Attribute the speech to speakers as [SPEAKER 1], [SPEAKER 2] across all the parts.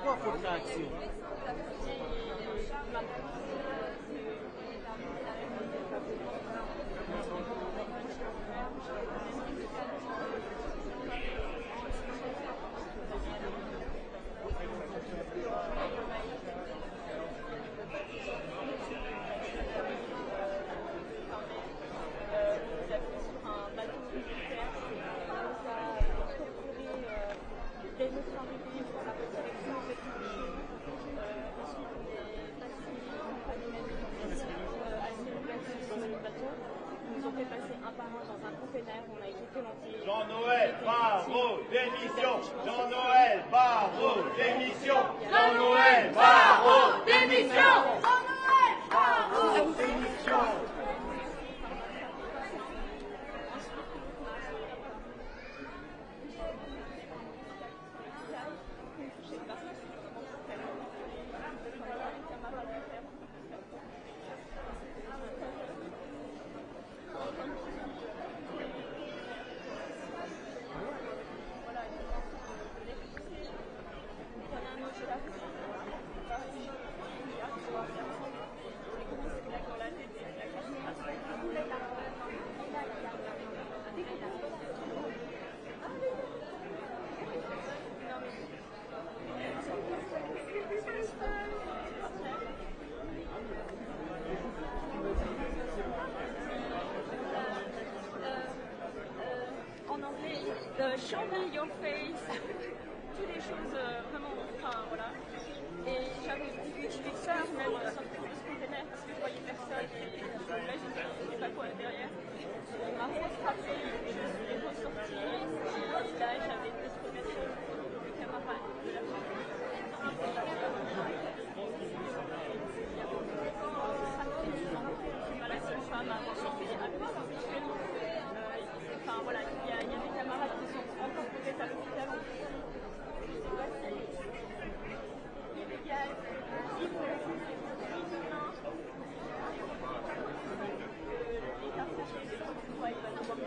[SPEAKER 1] quoi votre réaction?
[SPEAKER 2] Jean-Noël Barrot, démission. Jean-Noël Barrot, démission. Jean-Noël Barrot, démission. Jean-Noël Barrot, démission.
[SPEAKER 3] Show me your face, toutes les choses vraiment, enfin voilà. Et j'avais eu peur même de sortir de ce container parce que je voyais personne et là je ne savais pas quoi derrière. On m'a rattrapé, je suis ressortie et là j'avais d'autres personnes, des camarades de la famille. C'est pas la seule femme à avoir sorti à cause actuellement. Enfin voilà, il y a des camarades qui sont encore peut-être à l'hôpital. Je ne sais pas si c'est illégal, si vous l'avez l'État français, je crois qu'il va n'avoir pas.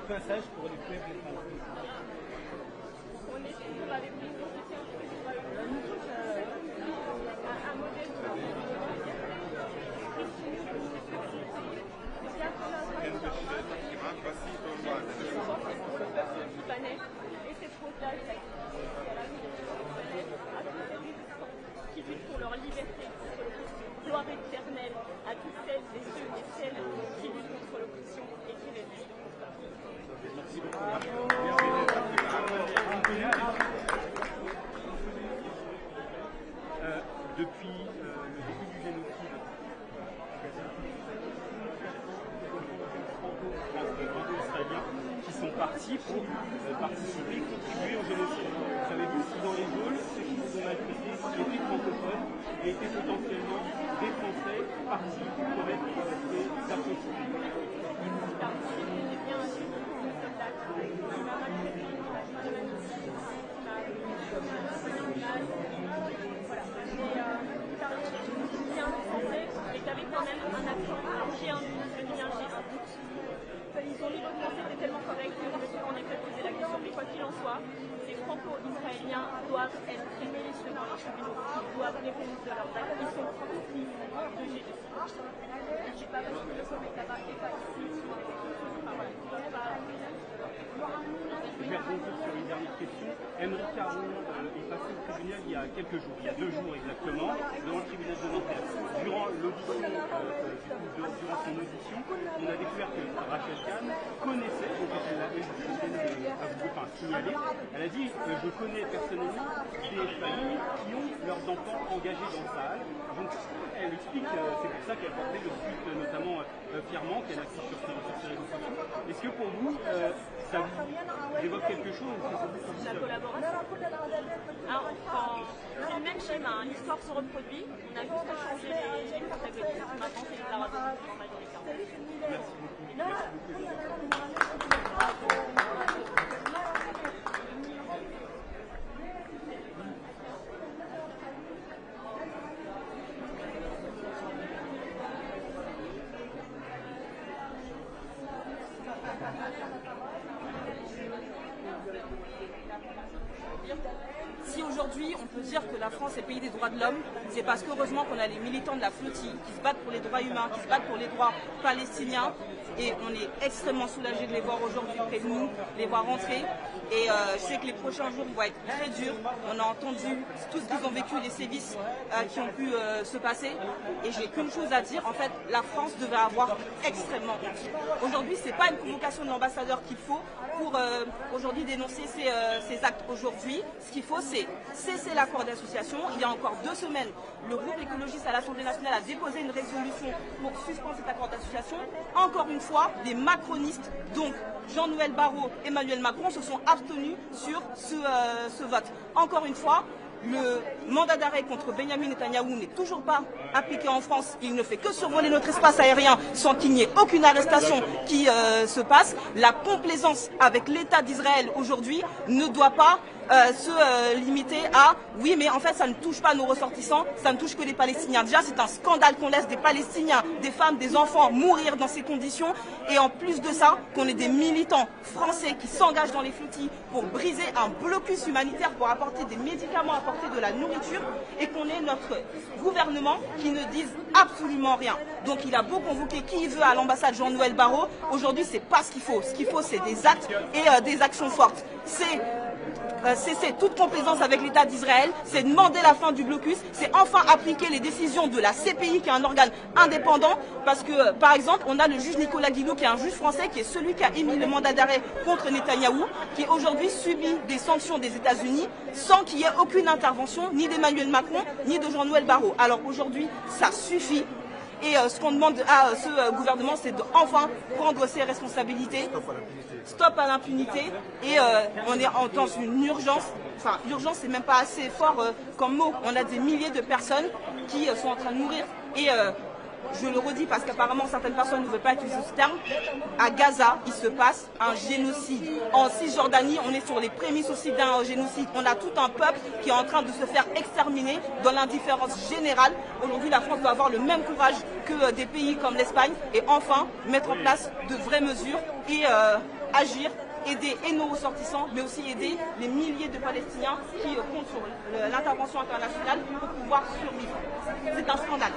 [SPEAKER 1] Passage pour les peuples palestiniens.
[SPEAKER 3] On est sur avec une position un modèle et cette chose-là, qui luttent pour leur liberté, contre l'oppression. Gloire éternelle à toutes celles et ceux et celles qui luttent contre l'oppression et qui les luttent.
[SPEAKER 1] Merci beaucoup. Depuis le début du génocide, franco-israéliens qui sont partis pour participer, contribuer au génocide. Savez-vous si dans les geôles, ceux qui nous ont maltraités étaient francophones et étaient potentiellement des Français partis pour être des affranchis?
[SPEAKER 3] franco-israéliens doivent être mentionnés dans les tribunaux, ils doivent répondre de leurs actes, ils sont victimes de génocide. Et c'est pas parce que le sommet là-bas et pas ici, enfin voilà, ils doivent pas...
[SPEAKER 1] Je vais rebondir sur une dernière question. Émeric Caron est passé au tribunal il y a quelques jours, il y a 2 jours exactement, devant le tribunal de Nanterre. Durant l'audition, durant son audition, on a découvert que Rachel Kahn connaissait, donc elle l'avait signalé, elle a dit je connais personnellement des familles qui ont leurs enfants engagés dans ça. Donc elle explique, c'est pour ça qu'elle portait le tweet notamment fièrement, qu'elle affiche sur ses réseaux sociaux. Est-ce que pour vous, ça vous évoque quelque chose?
[SPEAKER 3] La collaboration. Alors, c'est le même schéma, hein. L'histoire se reproduit, on a juste à changer les protagonistes. Maintenant, c'est une narration majoritaire.
[SPEAKER 1] Merci beaucoup.
[SPEAKER 4] Si aujourd'hui on peut dire que la France est le pays des droits de l'homme, c'est parce qu'heureusement qu'on a les militants de la flottille qui se battent pour les droits humains, qui se battent pour les droits palestiniens, et on est extrêmement soulagés de les voir aujourd'hui près de nous, les voir rentrer. Et je sais que les prochains jours vont être très durs. On a entendu tout ce qu'ils ont vécu, les sévices qui ont pu se passer. Et j'ai qu'une chose à dire, en fait, la France devait avoir extrêmement honte. Aujourd'hui, ce n'est pas une convocation de l'ambassadeur qu'il faut pour aujourd'hui dénoncer ces actes aujourd'hui. Ce qu'il faut, c'est cesser l'accord d'association. Il y a encore 2 semaines, le groupe écologiste à l'Assemblée nationale a déposé une résolution pour suspendre cet accord d'association. Encore une fois, les macronistes, donc Jean-Noël Barrot, Emmanuel Macron, se sont abstenus sur ce vote. Encore une fois, le mandat d'arrêt contre Benyamin Netanyahou n'est toujours pas appliqué en France. Il ne fait que survoler notre espace aérien sans qu'il n'y ait aucune arrestation qui se passe. La complaisance avec l'État d'Israël aujourd'hui ne doit pas se limiter à « oui, mais en fait, ça ne touche pas nos ressortissants, ça ne touche que les Palestiniens ». Déjà, c'est un scandale qu'on laisse des Palestiniens, des femmes, des enfants mourir dans ces conditions. Et en plus de ça, qu'on ait des militants français qui s'engagent dans les flottilles pour briser un blocus humanitaire, pour apporter des médicaments, apporter de la nourriture, et qu'on ait notre gouvernement qui ne dise absolument rien. Donc il a beau convoquer qui il veut à l'ambassade Jean-Noël Barrot, aujourd'hui, c'est pas ce qu'il faut. Ce qu'il faut, c'est des actes et des actions fortes. C'est cesser toute complaisance avec l'État d'Israël, c'est demander la fin du blocus, c'est enfin appliquer les décisions de la CPI qui est un organe indépendant, parce que par exemple on a le juge Nicolas Guillot qui est un juge français, qui est celui qui a émis le mandat d'arrêt contre Netanyahou, qui aujourd'hui subit des sanctions des États-Unis sans qu'il y ait aucune intervention ni d'Emmanuel Macron ni de Jean-Noël Barrot. Alors aujourd'hui ça suffit. Et ce qu'on demande à ce gouvernement, c'est d'enfin prendre ses responsabilités. Stop à l'impunité. Et on est dans une urgence. Enfin, urgence, c'est même pas assez fort comme mot. On a des milliers de personnes qui sont en train de mourir. Et je le redis parce qu'apparemment certaines personnes ne veulent pas utiliser ce terme. À Gaza, il se passe un génocide. En Cisjordanie, on est sur les prémices aussi d'un génocide. On a tout un peuple qui est en train de se faire exterminer dans l'indifférence générale. Aujourd'hui, la France doit avoir le même courage que des pays comme l'Espagne et enfin mettre en place de vraies mesures et agir, aider et nos ressortissants, mais aussi aider les milliers de Palestiniens qui comptent sur l'intervention internationale pour pouvoir survivre. C'est un scandale.